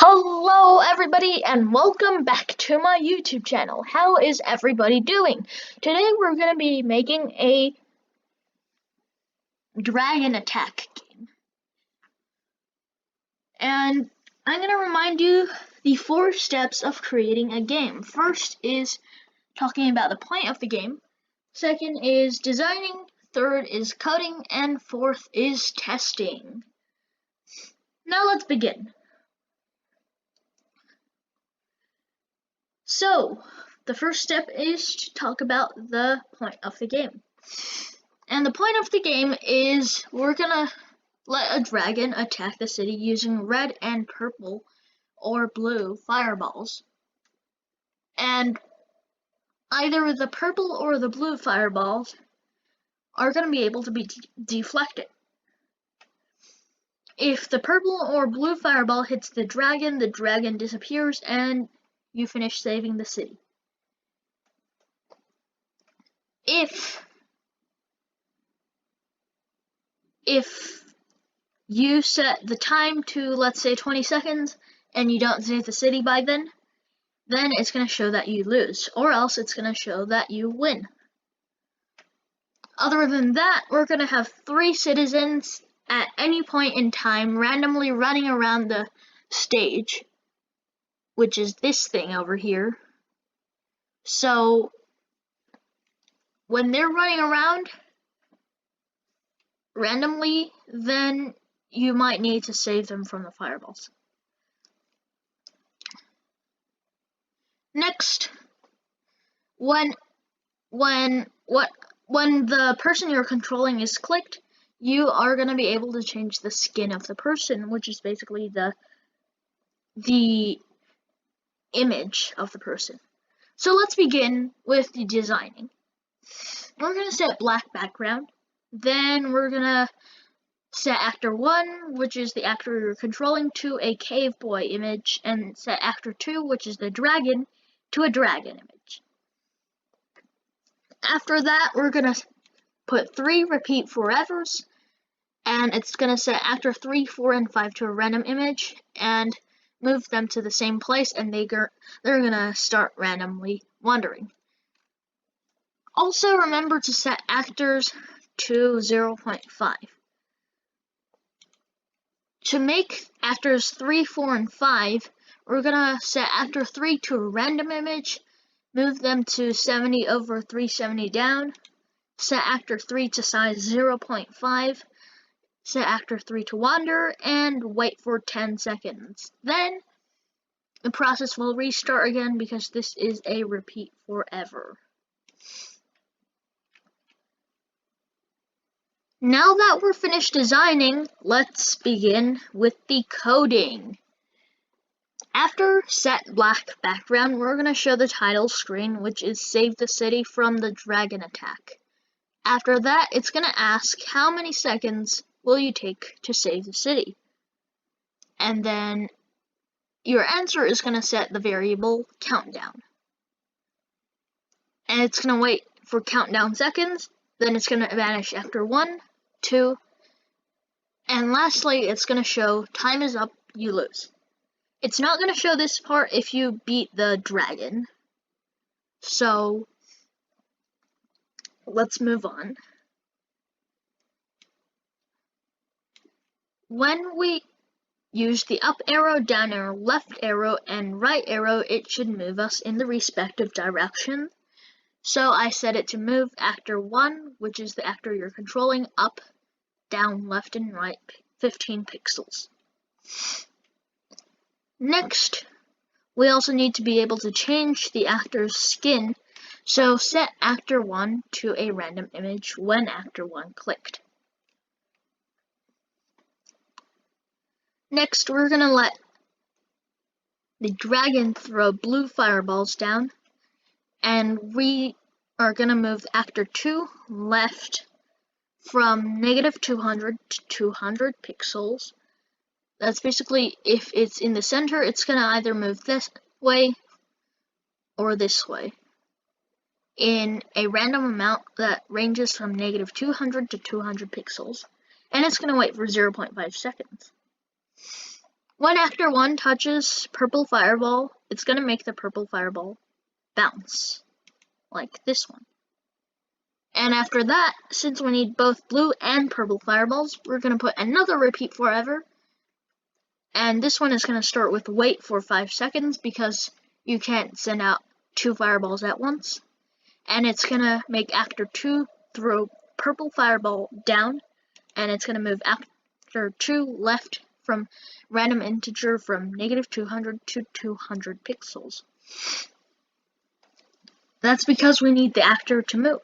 Hello everybody and welcome back to my YouTube channel. How is everybody doing? Today we're going to be making a dragon attack game. And I'm going to remind you the 4 steps of creating a game. First is talking about the point of the game. Second is designing. Third is coding. And fourth is testing. Now let's begin. So, the first step is to talk about the point of the game. And the point of the game is we're gonna let a dragon attack the city using red and purple or blue fireballs. And either the purple or the blue fireballs are gonna be able to be deflected. If the purple or blue fireball hits the dragon disappears and you finish saving the city. If you set the time to, let's say, 20 seconds and you don't save the city by then it's going to show that you lose, or else it's going to show that you win. Other than that, we're going to have 3 citizens at any point in time randomly running around the stage, which is this thing over here. So when they're running around randomly, then you might need to save them from the fireballs. Next, when the person you're controlling is clicked, you are going to be able to change the skin of the person, which is basically the image of the person. So let's begin with the designing. We're going to set black background. Then we're going to set actor 1, which is the actor you're controlling, to a cave boy image, and set actor 2, which is the dragon, to a dragon image. After that, we're going to put 3 repeat forevers, and it's going to set actor 3, 4, and 5 to a random image, and move them to the same place, and they're going to start randomly wandering. Also, remember to set actors to 0.5. To make actors 3, 4, and 5, we're going to set actor 3 to a random image, move them to 70 over 370 down, set actor 3 to size 0.5, set actor 3 to wander, and wait for 10 seconds. Then, the process will restart again because this is a repeat forever. Now that we're finished designing, let's begin with the coding. After set black background, we're going to show the title screen, which is Save the City from the Dragon Attack. After that, it's going to ask how many seconds will you take to save the city. And then your answer is going to set the variable countdown. And it's going to wait for countdown seconds, then it's going to vanish after 1, 2, and lastly, it's going to show time is up, you lose. It's not going to show this part if you beat the dragon. So, let's move on. When we use the up arrow, down arrow, left arrow, and right arrow, it should move us in the respective direction. So I set it to move actor 1, which is the actor you're controlling, up, down, left, and right, 15 pixels. Next, we also need to be able to change the actor's skin, so set actor 1 to a random image when actor 1 clicked. Next, we're going to let the dragon throw blue fireballs down, and we are going to move actor 2 left from -200 to 200 pixels. That's basically, if it's in the center, it's going to either move this way or this way in a random amount that ranges from -200 to 200 pixels, and it's going to wait for 0.5 seconds. When actor 1 touches purple fireball, it's going to make the purple fireball bounce, like this one. And after that, since we need both blue and purple fireballs, we're going to put another repeat forever. And this one is going to start with wait for 5 seconds because you can't send out 2 fireballs at once. And it's going to make actor 2 throw purple fireball down, and it's going to move actor 2 left from random integer from -200 to 200 pixels. That's because we need the actor to move.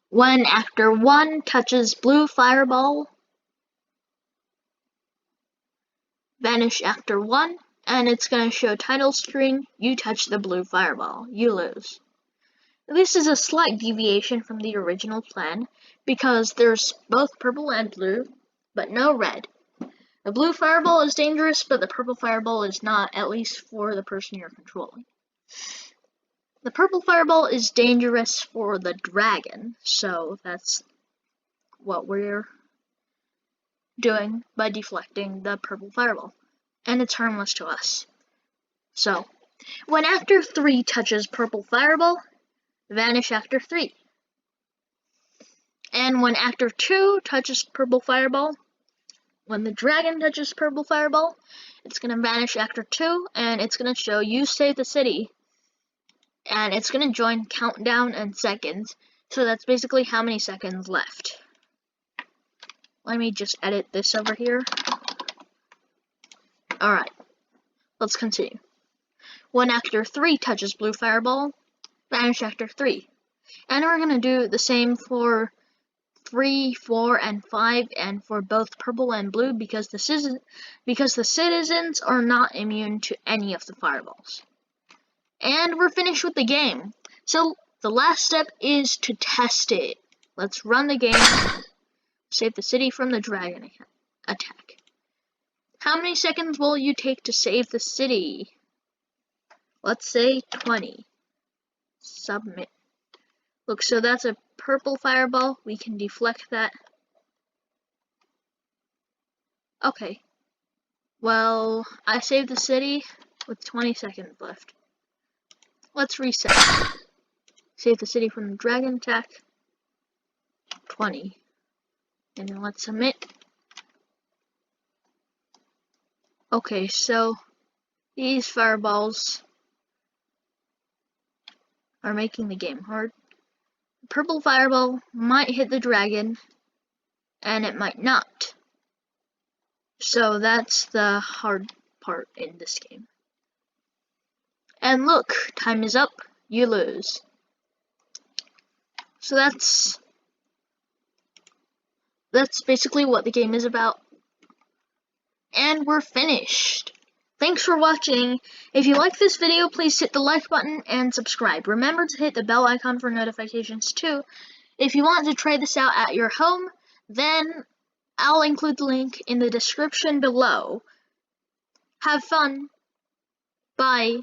When actor 1 touches blue fireball, vanish actor 1, and it's going to show title screen, you touch the blue fireball, you lose. This is a slight deviation from the original plan because there's both purple and blue, but no red. The blue fireball is dangerous, but the purple fireball is not, at least for the person you're controlling. The purple fireball is dangerous for the dragon, so that's what we're doing by deflecting the purple fireball. And it's harmless to us. So, when actor 3 touches purple fireball, vanish actor 3. And when actor 2 touches purple fireball, when the dragon touches purple fireball, it's going to vanish actor 2, and it's going to show you save the city. And it's going to join countdown and seconds, so that's basically how many seconds left. Let me just edit this over here. Alright, let's continue. When actor 3 touches blue fireball, vanish actor 3. And we're going to do the same for 3, 4, and 5, and for both purple and blue because the citizens are not immune to any of the fireballs. And we're finished with the game. So the last step is to test it. Let's run the game. Save the city from the dragon attack. How many seconds will you take to save the city? Let's say 20. Submit. Look, so that's a purple fireball. We can deflect that. Okay. Well, I saved the city with 20 seconds left. Let's reset. Save the city from the dragon attack. 20. And then let's submit. Okay, so these fireballs are making the game hard. The purple fireball might hit the dragon, and it might not. So that's the hard part in this game. And look, time is up, you lose. So that's basically what the game is about. And we're finished. Thanks for watching. If you like this video, please hit the like button and subscribe. Remember to hit the bell icon for notifications too. If you want to try this out at your home, then I'll include the link in the description below. Have fun. Bye.